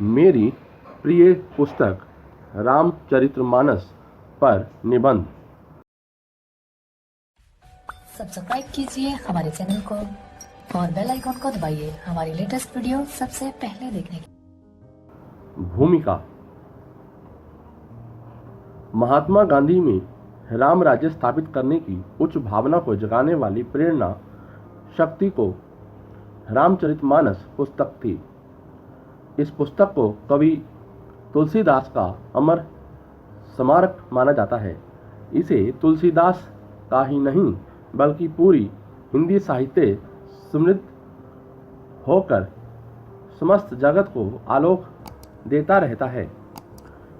मेरी प्रिय पुस्तक रामचरितमानस पर निबंध। सब्सक्राइब कीजिए हमारे चैनल को और बेल आइकॉन को दबाइए हमारी लेटेस्ट वीडियो सबसे पहले देखने के लिए। भूमिका। महात्मा गांधी में राम राज्य स्थापित करने की उच्च भावना को जगाने वाली प्रेरणा शक्ति को रामचरितमानस पुस्तक थी। इस पुस्तक को कवि तुलसीदास का अमर स्मारक माना जाता है। इसे तुलसीदास का ही नहीं बल्कि पूरी हिंदी साहित्य समृद्ध होकर समस्त जगत को आलोक देता रहता है।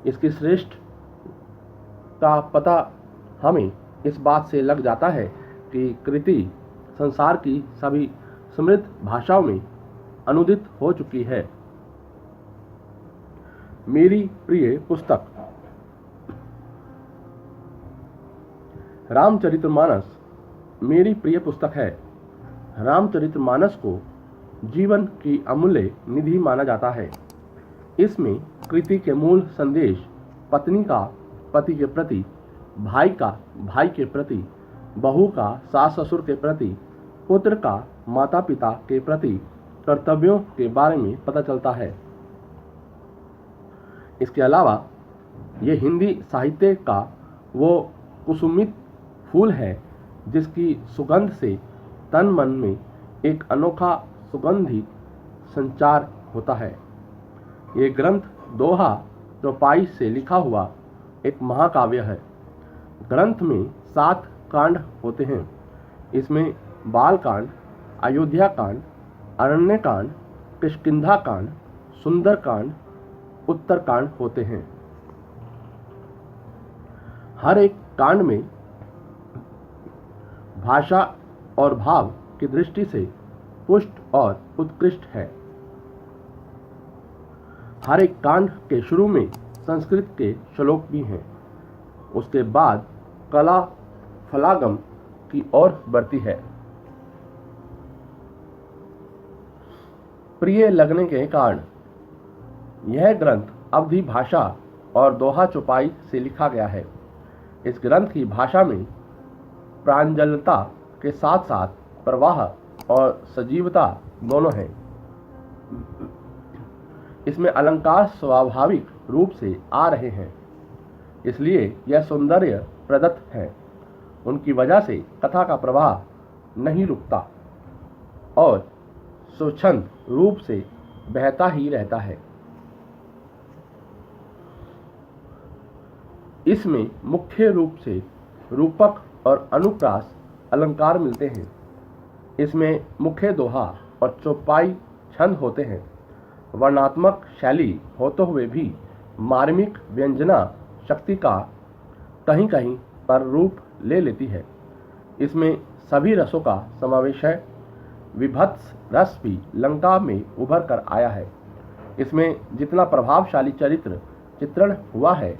इसकी श्रेष्ठ का पता हमें इस बात से लग जाता है कि कृति संसार की सभी समृद्ध भाषाओं में अनुदित हो चुकी है। मेरी प्रिय पुस्तक। रामचरितमानस मेरी प्रिय पुस्तक है। रामचरितमानस को जीवन की अमूल्य निधि माना जाता है। इसमें कृति के मूल संदेश पत्नी का पति के प्रति, भाई का भाई के प्रति, बहू का सास ससुर के प्रति, पुत्र का माता पिता के प्रति कर्तव्यों के बारे में पता चलता है। इसके अलावा ये हिंदी साहित्य का वो कुसुमित फूल है जिसकी सुगंध से तन मन में एक अनोखा सुगंधी संचार होता है। ये ग्रंथ दोहा चौपाई से लिखा हुआ एक महाकाव्य है। ग्रंथ में 7 कांड होते हैं। इसमें बाल कांड, अयोध्या कांड, अरण्य कांड, किष्किंधा कांड, सुंदर कांड, उत्तर कांड होते हैं। हर एक कांड में भाषा और भाव की दृष्टि से पुष्ट और उत्कृष्ट है। हर एक कांड के शुरू में संस्कृत के श्लोक भी हैं। उसके बाद कला फलागम की ओर बढ़ती है। प्रिय लगने के कारण यह ग्रंथ अवधी भाषा और दोहा चौपाई से लिखा गया है। इस ग्रंथ की भाषा में प्रांजलता के साथ साथ प्रवाह और सजीवता दोनों हैं। इसमें अलंकार स्वाभाविक रूप से आ रहे हैं, इसलिए यह सौंदर्य प्रदत्त है। उनकी वजह से कथा का प्रवाह नहीं रुकता और स्वच्छंद रूप से बहता ही रहता है। इसमें मुख्य रूप से रूपक और अनुप्रास अलंकार मिलते हैं। इसमें मुख्य दोहा और चौपाई छंद होते हैं। वर्णात्मक शैली होते हुए भी मार्मिक व्यंजना शक्ति का कहीं कहीं पर रूप ले लेती है। इसमें सभी रसों का समावेश है। विभत्स रस भी लंका में उभर कर आया है। इसमें जितना प्रभावशाली चरित्र चित्रण हुआ है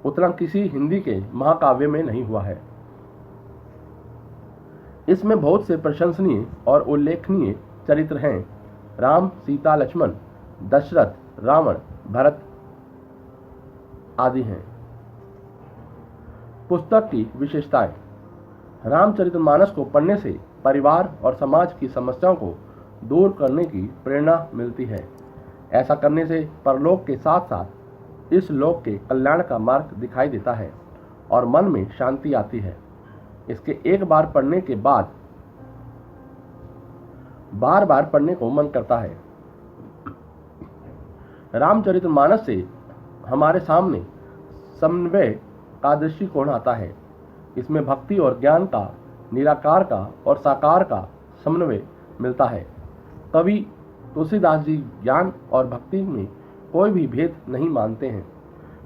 उतना किसी हिंदी के महाकाव्य में नहीं हुआ है। इसमें बहुत से प्रशंसनीय और उल्लेखनीय चरित्र हैं। राम, सीता, लक्ष्मण, दशरथ, रावण, भरत आदि हैं। पुस्तक की विशेषताएं। रामचरितमानस को पढ़ने से परिवार और समाज की समस्याओं को दूर करने की प्रेरणा मिलती है। ऐसा करने से परलोक के साथ साथ इस लोक के कल्याण का मार्ग दिखाई देता है और मन में शांति आती है। इसके एक बार पढ़ने के बाद बार बार पढ़ने को मन करता है। रामचरितमानस से हमारे सामने समन्वय का दृष्टिकोण आता है। इसमें भक्ति और ज्ञान का, निराकार का और साकार का समन्वय मिलता है। कवि तुलसीदास जी ज्ञान और भक्ति में कोई भी भेद नहीं मानते हैं।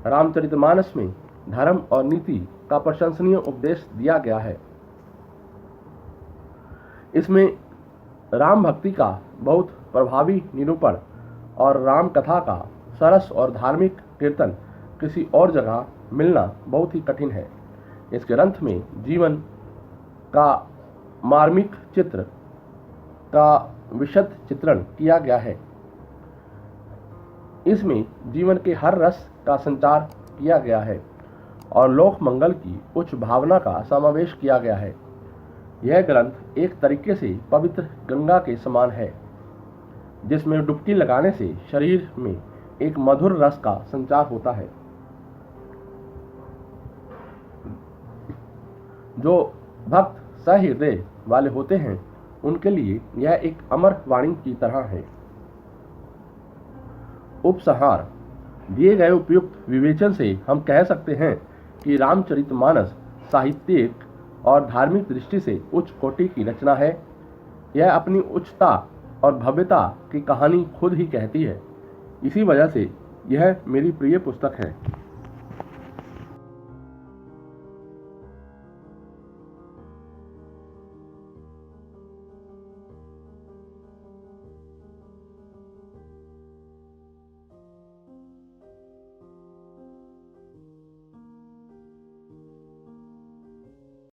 रामचरितमानस में धर्म और नीति का प्रशंसनीय उपदेश दिया गया है। इसमें राम भक्ति का बहुत प्रभावी निरूपण और राम कथा का सरस और धार्मिक कीर्तन किसी और जगह मिलना बहुत ही कठिन है। इस ग्रंथ में जीवन का मार्मिक चित्र का विशद चित्रण किया गया है। इसमें जीवन के हर रस का संचार किया गया है और लोक मंगल की उच्च भावना का समावेश किया गया है। यह ग्रंथ एक तरीके से पवित्र गंगा के समान है, जिसमें डुबकी लगाने से शरीर में एक मधुर रस का संचार होता है। जो भक्त सहृदय वाले होते हैं उनके लिए यह एक अमर वाणी की तरह है। उपसंहार: दिए गए उपयुक्त विवेचन से हम कह सकते हैं कि रामचरितमानस साहित्यिक और धार्मिक दृष्टि से उच्च कोटि की रचना है। यह अपनी उच्चता और भव्यता की कहानी खुद ही कहती है। इसी वजह से यह मेरी प्रिय पुस्तक है।